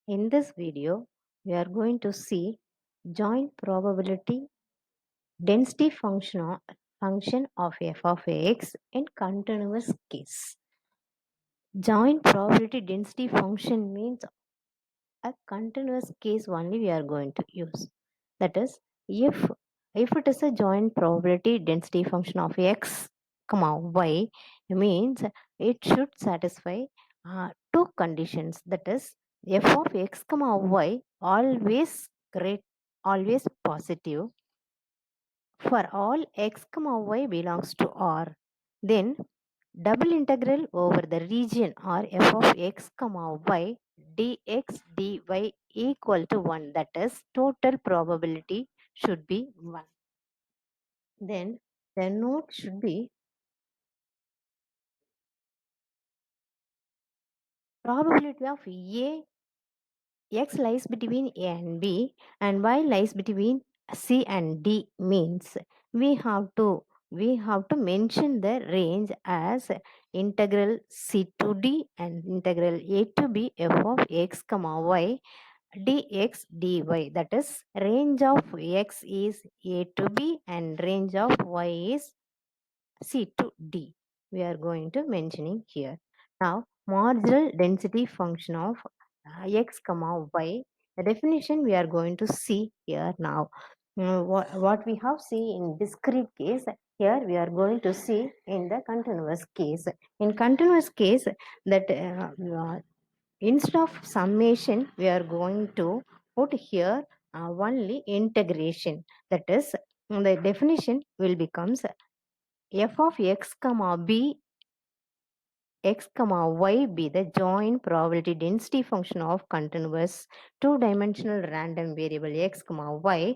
In this video, we are going to see joint probability density function of f of x in continuous case. Joint probability density function means a continuous case only we are going to use. That is, if it is a joint probability density function of x comma y, means it should satisfy two conditions. That is, f of x comma y always positive for all x comma y belongs to R. Then double integral over the region or f of x comma y dx dy equal to 1. That is, total probability should be 1. Then the note should be probability of a x lies between a and b and y lies between c and d means we have to mention the range as integral c to d and integral a to b f of x comma y dx dy. That is, range of x is a to b and range of y is c to d. We are going to mentioning here. Now, marginal density function of x comma y. The definition we are going to see here now. What we have seen in discrete case, here we are going to see in the continuous case. In continuous case, that instead of summation, we are going to put here only integration. That is, the definition will becomes f of x comma b x comma y be the joint probability density function of continuous two-dimensional random variable x comma y.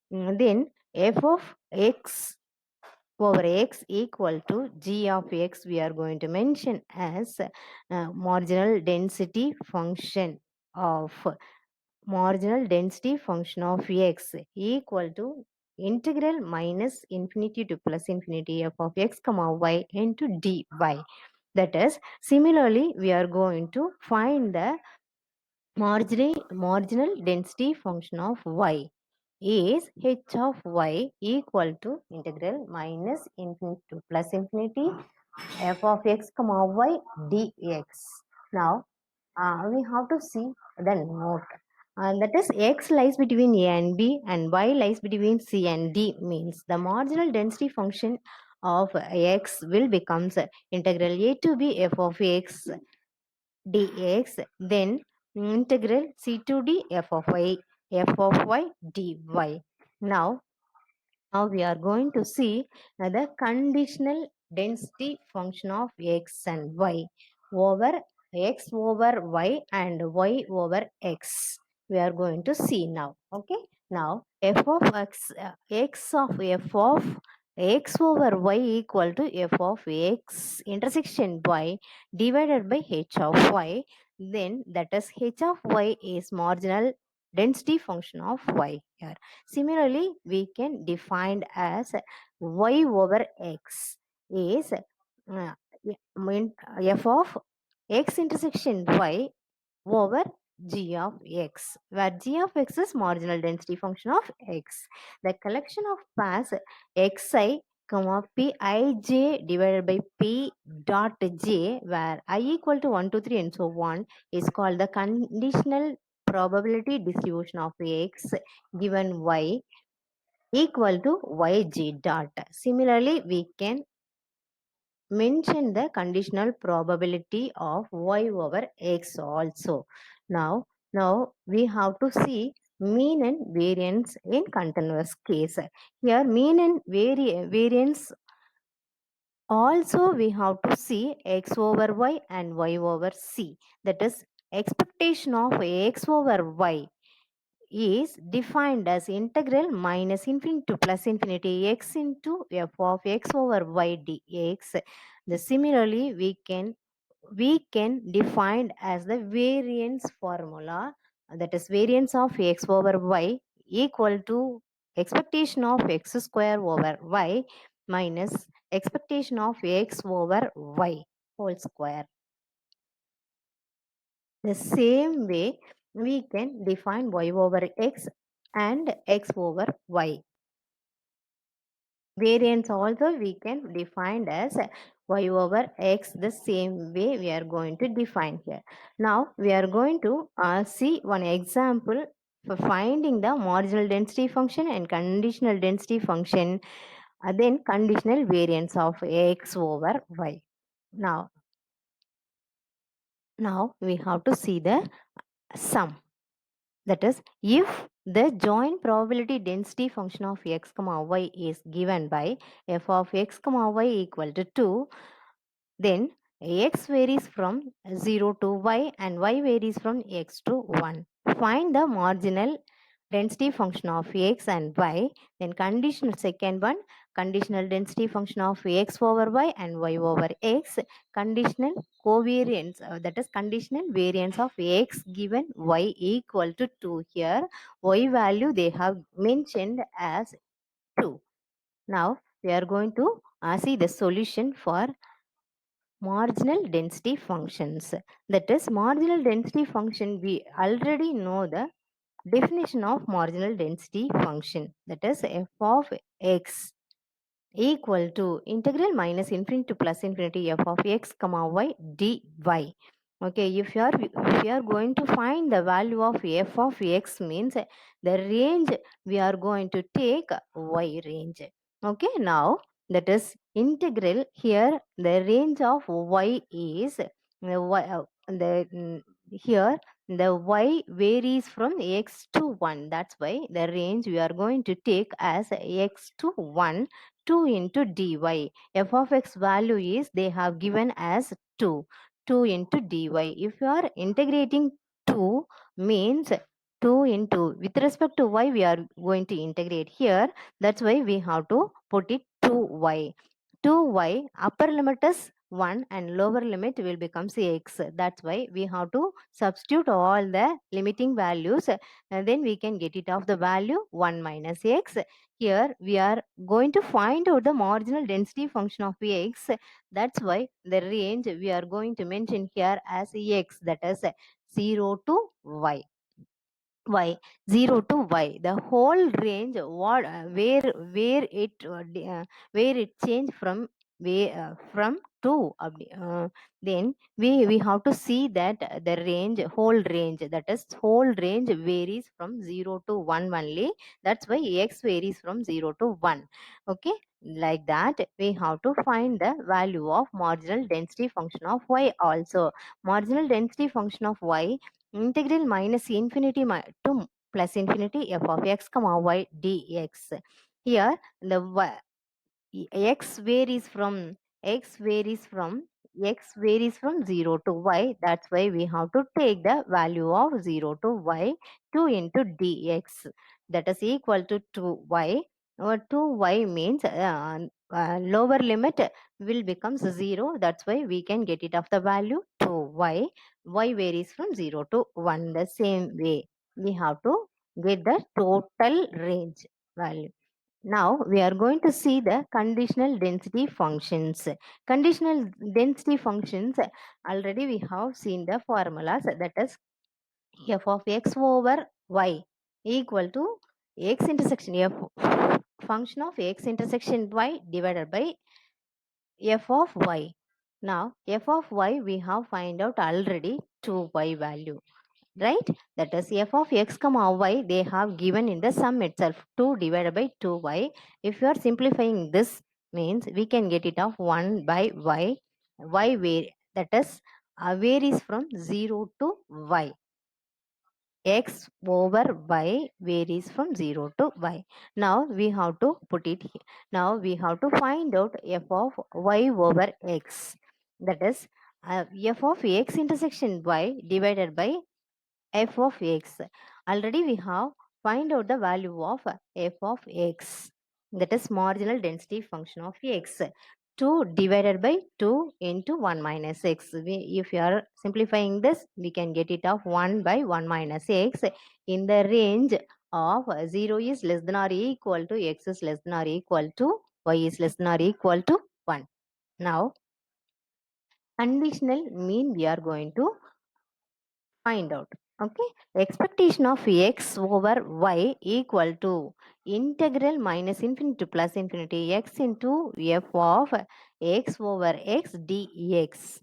Then f of x over x equal to g of x we are going to mention as marginal density function of x equal to integral minus infinity to plus infinity f of x comma y into dy. That is, similarly, we are going to find the marginal density function of y is h of y equal to integral minus infinity to plus infinity f of x comma y dx. Now, we have to see the note. That is, x lies between a and b and y lies between c and d means the marginal density function of x will becomes integral a to b f of x dx, then integral c to d f of y dy. Now we are going to see the conditional density function of x and y over x over y and y over x. We are going to see now. Okay. Now f of x of f of x over y equal to f of x intersection y divided by h of y. Then that is, h of y is marginal density function of y here. Similarly, we can define as y over x is f of x intersection y over g of x, where g of x is marginal density function of x. The collection of pairs xi comma pij divided by p dot j, where I equal to 1 to 3 and so on, is called the conditional probability distribution of x given y equal to yj dot. Similarly, we can mention the conditional probability of y over x also. Now we have to see mean and variance in continuous case. Here mean and variance also we have to see x over y and y over c. That is, expectation of x over y is defined as integral minus infinity to plus infinity x into f of x over y dx. Similarly, we can define as the variance formula, that is, variance of x over y equal to expectation of x square over y minus expectation of x over y whole square. The same way, we can define y over x and x over y. Variance also we can define as y over x, the same way we are going to define here. Now we are going to see one example for finding the marginal density function and conditional density function, then conditional variance of x over y. Now we have to see the sum. That is, if the joint probability density function of x comma y is given by f of x comma y equal to 2, then x varies from 0 to y and y varies from x to 1. Find the marginal density function of x and y. Then conditional, second one, conditional density function of x over y and y over x. Conditional covariance, that is conditional variance of x given y equal to 2. Here y value they have mentioned as 2. Now we are going to see the solution for marginal density functions. That is, marginal density function, we already know the definition of marginal density function. That is, f of x equal to integral minus infinity to plus infinity f of x comma y dy. Okay, if you are going to find the value of f of x, means the range we are going to take y range. Okay, now that is integral, here the range of y is here the y varies from x to 1. That's why the range we are going to take as x to 1, 2 into dy. F of x value is they have given as 2, 2 into dy. If you are integrating 2, means 2 into, with respect to y we are going to integrate here. That's why we have to put it 2y. 2y, upper limit is 1 and lower limit will become x. That's why we have to substitute all the limiting values, and then we can get it of the value 1 minus x. Here we are going to find out the marginal density function of x. That's why the range we are going to mention here as x, that is 0 to y. 0 to y, the whole range, what where it changed from, from 2 then we have to see that the range, whole range, that is whole range varies from 0 to 1 only. That's why x varies from 0 to 1. Okay, like that we have to find the value of marginal density function of y also. Marginal density function of y, integral minus infinity to plus infinity f of x comma y dx. Here the x varies from x varies from x varies from 0 to y. That's why we have to take the value of 0 to y, 2 into dx, that is equal to 2y. 2y means lower limit will becomes 0. That's why we can get it of the value 2y. Y varies from 0 to 1. The same way we have to get the total range value. Now we are going to see the conditional density functions. Conditional density functions, already we have seen the formulas, that is f of x over y equal to x intersection f, function of x intersection y divided by f of y. Now f of y we have find out already 2y value, right? That is f of x comma y they have given in the sum itself, 2 divided by 2y. If you are simplifying this, means we can get it of 1 by y. That is varies from 0 to y. X over y varies from 0 to y. Now we have to put it here. Now we have to find out f of y over x. That is f of x intersection y divided by f of x. Already we have find out the value of f of x, that is marginal density function of x. 2 divided by 2 into 1 minus x. If you are simplifying this, we can get it of 1 by 1 minus x in the range of 0 is less than or equal to x is less than or equal to y is less than or equal to 1. Now conditional mean we are going to find out. Okay, expectation of x over y equal to integral minus infinity to plus infinity x into f of x over x dx.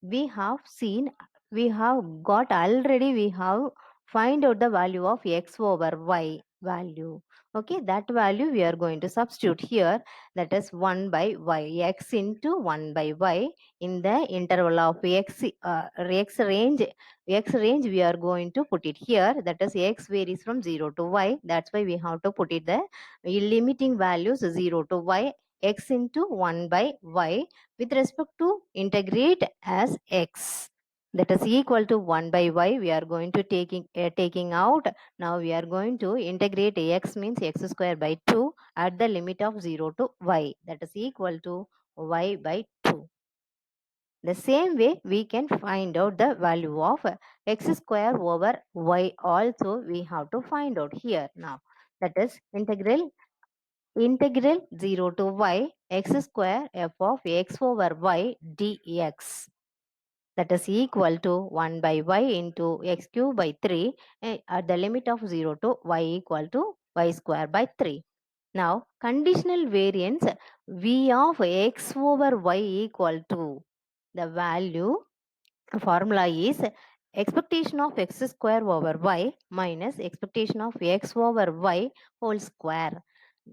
We have seen, we have got already, we have find out the value of x over y value. Okay, that value we are going to substitute here, that is 1 by y, x into 1 by y in the interval of x range we are going to put it here, that is x varies from 0 to y, that's why we have to put it the limiting values 0 to y, x into 1 by y with respect to integrate as x, that is equal to 1 by y, we are going to taking out. Now we are going to integrate x means x square by 2 at the limit of 0 to y, that is equal to y by 2. The same way we can find out the value of x square over y also we have to find out here now, that is integral 0 to y x square f of x over y dx, that is equal to 1 by y into x cube by 3 at the limit of 0 to y equal to y square by 3. Now conditional variance v of x over y equal to the value formula is expectation of x square over y minus expectation of x over y whole square.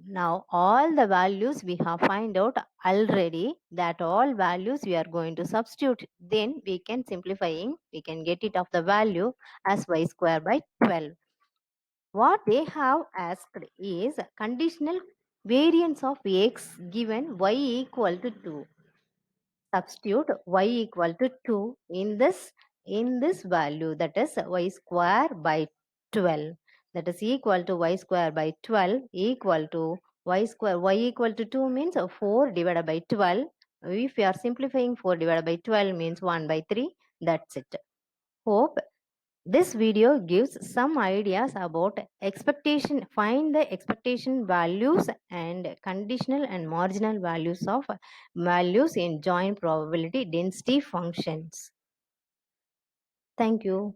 Now all the values we have find out already, that all values we are going to substitute, then we can simplifying, we can get it of the value as y square by 12. What they have asked is conditional variance of x given y equal to 2. Substitute y equal to 2 in this value, that is y square by 12, that is equal to y square by 12 equal to y square, y equal to 2 means 4 divided by 12. If we are simplifying, 4 divided by 12 means 1 by 3. That's it. Hope this video gives some ideas about expectation, find the expectation values and conditional and marginal values of values in joint probability density functions. Thank you.